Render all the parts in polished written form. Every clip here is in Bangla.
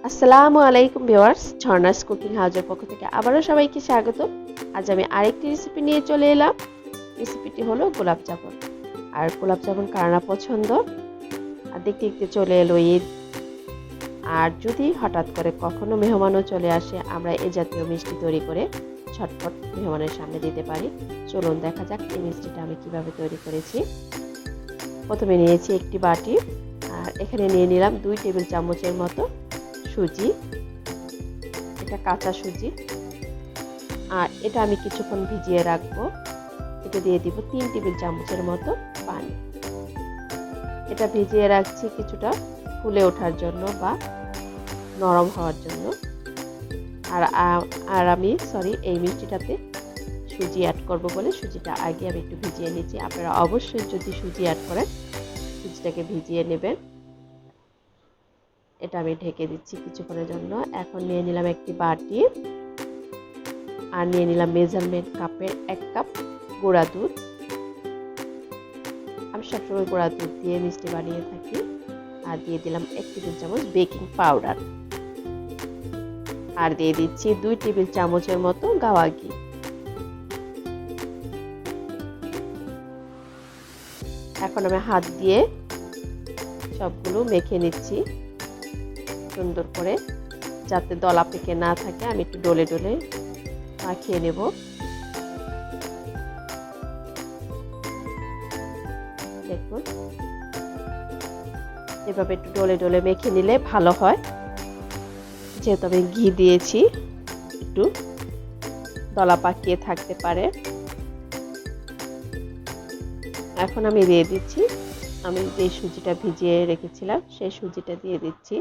আসসালামু আলাইকুম ভিউয়ার্স, ঝর্ণাস কুকিং হাউজের পক্ষ থেকে আবারও সবাইকে স্বাগত। আজ আমি আরেকটি রেসিপি নিয়ে চলে এলাম। রেসিপিটি হলো গোলাপ জামুন। আর গোলাপ জামুন কার না পছন্দ। আর দেখতে দেখতে চলে এলো ঈদ। আর যদি হঠাৎ করে কখনো মেহমানও চলে আসে, আমরা এ জাতীয় মিষ্টি তৈরি করে ঝটপট মেহমানের সামনে দিতে পারি। চলুন দেখা যাক এই মিষ্টিটা আমি কিভাবে তৈরি করেছি। প্রথমে নিয়েছি একটি বাটি, আর এখানে নিয়ে নিলাম 2 টেবিল চামচের মতো সুজি। এটা কাঁচা সুজি, আর এটা আমি কিছুক্ষণ ভিজিয়ে রাখবো। এটা দিয়ে দিব 3 টেবিল চামচের মতো পানি। এটা ভিজিয়ে রাখছি কিছুটা ফুলে ওঠার জন্য বা নরম হওয়ার জন্য। আর আমি এই মিষ্টিটাতে সুজি অ্যাড করব বলে সুজিটা আগে আমি একটু ভিজিয়ে নিচ্ছি। আপনারা অবশ্যই যদি সুজি অ্যাড করেন সুজিটাকে ভিজিয়ে নেবেন। এটা আমি ঢেকে দিচ্ছি কিছুক্ষণের জন্য। এখন নিয়ে নিলাম একটি বাটি, আর নিয়ে নিলাম মেজারমেন্ট কাপের 1 কাপ গুঁড়া দুধ। আমি সবসময় গুঁড়া দুধ দিয়ে মিষ্টি বানিয়ে থাকি। আর দিয়ে দিলাম 1 টেবিল চামচ বেকিং পাউডার, আর দিয়ে দিচ্ছি 2 টেবিল চামচের মতো গাওয়া ঘি। এখন আমি হাত দিয়ে সবগুলো মেখে নিচ্ছি সুন্দর করে, যাতে দলা পেকে না থাকে। আমি একটু ডলে ডলে মাখিয়ে নেব। দেখুন, এভাবে একটু ডলে ডলে মেখে নিলে ভালো হয়। যেহেতু আমি ঘি দিয়েছি, একটু দলা পাকিয়ে থাকতে পারে। এখন আমি দিয়ে দিচ্ছি, আমি যে সুজিটা ভিজিয়ে রেখেছিলাম সেই সুজিটা দিয়ে দিচ্ছি।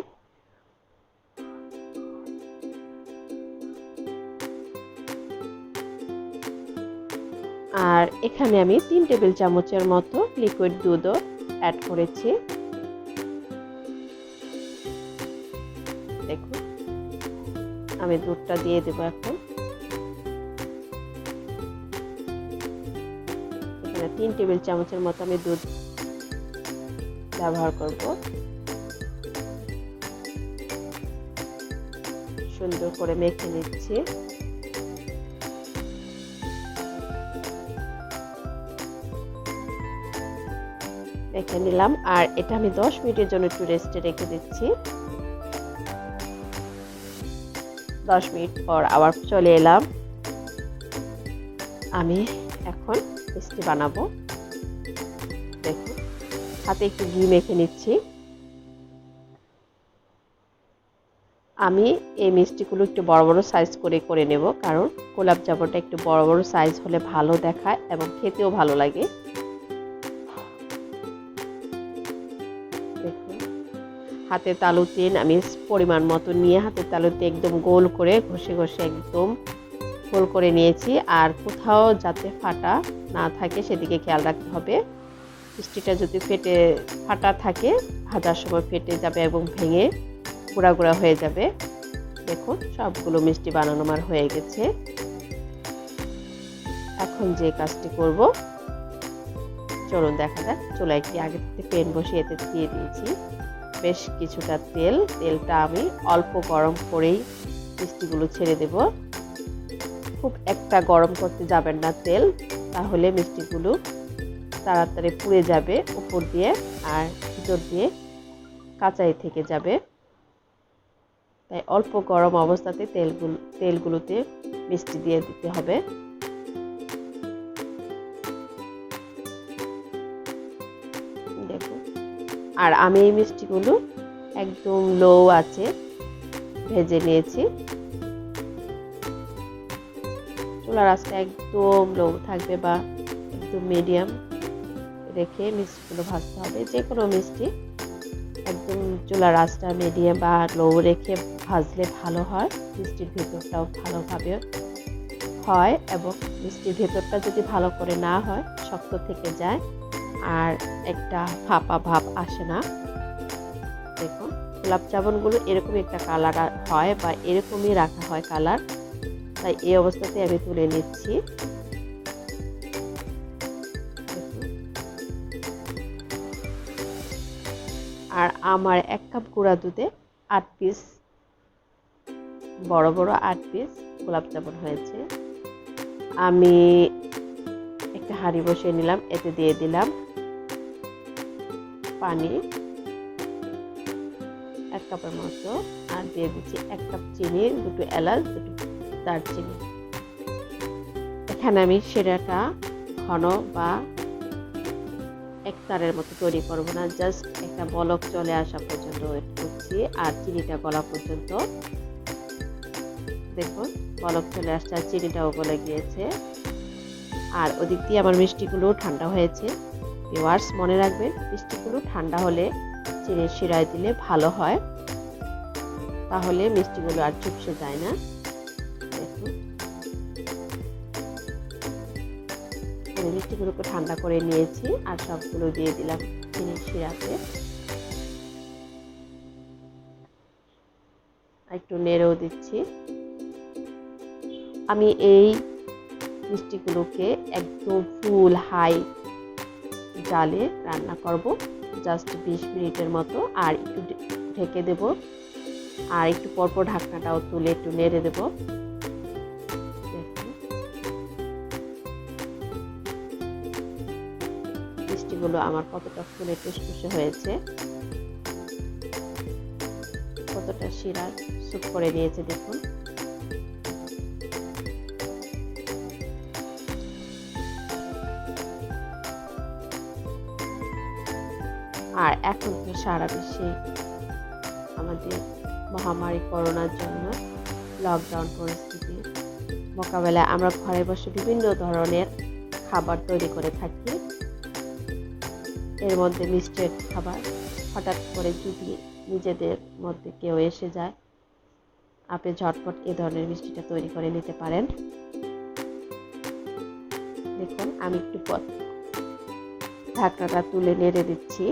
আর এখানে আমি 3 টেবিল চামচের মতো লিকুইড দুধও অ্যাড করেছি। দেখুন, আমি দুধটা দিয়ে দেব। এখন এখানে 3 টেবিল চামচের মতো আমি দুধ ব্যবহার করব। সুন্দর করে মেখে নিচ্ছি। মেখে নিলাম, আর এটা আমি 10 মিনিটের জন্য একটু রেস্টে রেখে দিচ্ছি। 10 মিনিট পর আবার চলে এলাম। আমি এখন মিষ্টি বানাবো। দেখুন, হাতে একটু ঘি মেখে নিচ্ছি। আমি এই মিষ্টিগুলো একটু বড় বড় সাইজ করে নেব, কারণ গোলাপ জামুনটা একটু বড় বড় সাইজ হলে ভালো দেখায় এবং খেতেও ভালো লাগে। দেখুন, হাতে তালুতে আমি পরিমাণ মতো নিয়ে হাতের তালুতে একদম গোল করে ঘষে ঘষে একদম গোল করে নিয়েছি। আর কোথাও যাতে ফাটা না থাকে সেদিকে খেয়াল রাখতে হবে। মিষ্টিটা যদি ফাটা থাকে, ভাজার সময় ফেটে যাবে এবং ভেঙে গুঁড়া গুঁড়া হয়ে যাবে। দেখুন, সবগুলো মিষ্টি বানানো আমার হয়ে গেছে। এখন যে কাজটি করব, চলুন দেখা যাক। চুলায় একটি আগে থেকে প্যান বসিয়ে এতে দিয়ে দিয়েছি বেশ কিছুটা তেল। তেলটা আমি অল্প গরম করেই মিষ্টিগুলো ছেড়ে দেব। খুব একটা গরম করতে যাবেন না তেল, তাহলে মিষ্টিগুলো তাড়াতাড়ি পুড়ে যাবে উপর দিয়ে, আর ভিতর দিয়ে কাঁচাই থেকে যাবে। তাই অল্প গরম অবস্থাতে তেলগুলোতে মিষ্টি দিয়ে দিতে হবে। দেখুন, আর আমি এই মিষ্টিগুলো একদম লো আঁচে ভেজে নিয়েছি। চুলার আঁচটা একদম লো থাকবে বা একদম মিডিয়াম রেখে মিষ্টিগুলো ভাজতে হবে। যে কোনো মিষ্টি একদম চুলার আঁচটা মিডিয়াম বা লো রেখে ভাজলে ভালো হয়। মিষ্টির ভেতরটাও ভালোভাবে হয়, এবং মিষ্টির ভেতরটা যদি ভালো করে না হয় শক্ত থেকে যায় আর একটা ফাঁপা ভাব আসে না। দেখুন, গোলাপ জামুনগুলো এরকম একটা কালার হয় বা এরকমই রাখা হয় কালার। তাই এই অবস্থাতে আমি তুলে নিচ্ছি। আর আমার 1 কাপ গুঁড়া দুধে 8 পিস বড় বড় 8 পিস গোলাপ জামুন হয়েছে। আমি একটা হাঁড়ি বসিয়ে নিলাম, এতে দিয়ে দিলাম পানি 1 কাপের মতো, আর দিয়ে দিচ্ছি 1 কাপ চিনি, 2টো এলাচ, 2টো দারচিনি। এখানে আমি শিরাটা ঘন বা একতারের মতো তৈরি করব না, জাস্ট একটা বলক চলে আসা পর্যন্ত ওয়েট করছি, আর চিনিটা গলা পর্যন্ত। দেখুন বলক চলে আসছে আর চিনিটাও গলে গিয়েছে, আর ওদিক দিয়ে আমার মিষ্টিগুলো ঠান্ডা হয়েছে। ভিউয়ার্স মনে রাখবেন, মিষ্টিগুলো ঠান্ডা হলে চিনির শিরায় দিলে ভালো হয়, তাহলে মিষ্টিগুলো আর চুপসে যায় না। দেখুন আমি মিষ্টিগুলোকে ঠান্ডা করে নিয়েছি আর সবগুলো দিয়ে দিলাম চিনির শিরাতে। একটু নেড়েও দিচ্ছি। আমি এই মিষ্টিগুলোকে একদম ফুল হাই জালে রান্না করব, জাস্ট 20 মিনিটের মতো, আর একটু ঢেকে দেব, আর একটু পরপর ঢাকনাটাও তুলে একটু নেড়ে দেব। মিষ্টিগুলো আমার কতটা ফুলে টুসটুসে হয়েছে, কতটা শিরা সুপ করে নিয়েছে দেখুন। আর এখন তো সারা বিশ্বে আমাদের মহামারী করোনার জন্য লকডাউন পরিস্থিতি মোকাবেলায় আমরা ঘরে বসে বিভিন্ন ধরনের খাবার তৈরি করে থাকি। এর মধ্যে মিষ্টের খাবার হঠাৎ করে যদি নিজেদের মধ্যে কেউ এসে যায়, আপনি ঝটপট এ ধরনের মিষ্টিটা তৈরি করে নিতে পারেন। দেখুন আমি একটু পর ঢাকনাটা তুলে নেড়ে দিচ্ছি।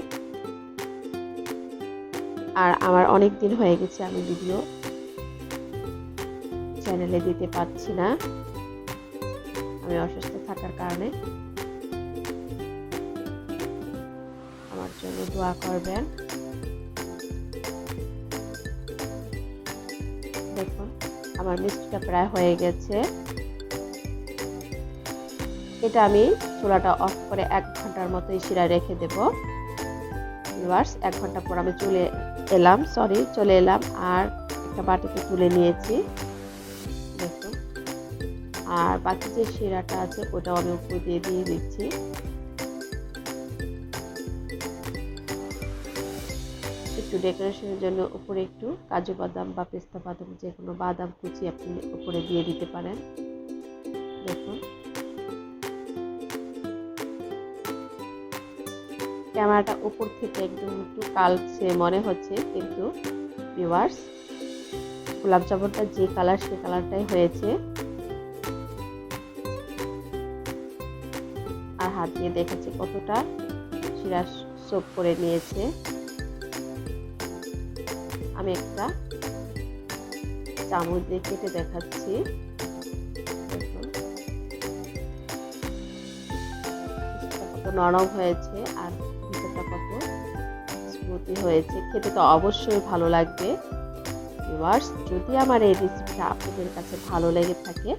আর আমার অনেক দিন হয়ে গেছে আমি ভিডিও চ্যানেলে দিতে পারছি না, আমি অসুস্থ থাকার কারণে। আমার জন্য দোয়া করবেন। দেখুন আমার মিষ্টিটা প্রায় হয়ে গেছে। এটা আমি চুলাটা অফ করে 1 ঘন্টার মতো শিরায় রেখে দেব। ভিউয়ার্স 1 ঘন্টা পর আমি চলে এলাম আর একটা বাটিতে তুলে নিয়েছি। দেখুন আর বাকি যে শিরাটা আছে ওটাও আমি উপর দিয়ে দিচ্ছি। একটু ডেকোরেশনের জন্য উপরে একটু কাজু বাদাম বা পেস্তা বাদাম, যে কোনো বাদাম কুচি আপনি উপরে দিয়ে দিতে পারেন। দেখুন ক্যামেরাটা উপর থেকে একদম একটু কালচে মনে হচ্ছে, কিন্তু ভিউয়ার্স গোলাপ জামুনটা যে কালার সে কালারটাই হয়েছে। আর হাত দিয়ে দেখেছি কতটা শিরা সোপ করে নিয়েছে। আমি একটা চামচ দিয়ে কেটে দেখাচ্ছি। দেখুন কত নরম হয়েছে আর ভিতরটা কত স্মুথি হয়েছে, খেতে তো অবশ্যই ভালো লাগবে। ভিউয়ার্স যদি আমার এই রেসিপিটা আপনাদের কাছে ভালো লেগে থাকে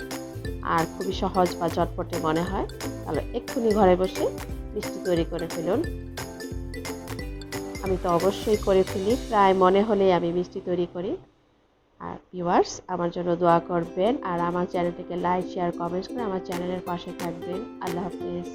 আর খুবই সহজ বা চটপটে মনে হয়, তাহলে এক্ষুনি ঘরে বসে মিষ্টি তৈরি করে ফেলুন। আমি তো অবশ্যই করে ফেলি, প্রায় মনে হলেই আমি মিষ্টি তৈরি করি। আর ভিউয়ার্স আমার জন্য দোয়া করবেন, আর আমার চ্যানেলটিকে লাইক শেয়ার কমেন্টস করে আমার চ্যানেলের পাশে থাকবেন। আল্লাহ হাফেজ।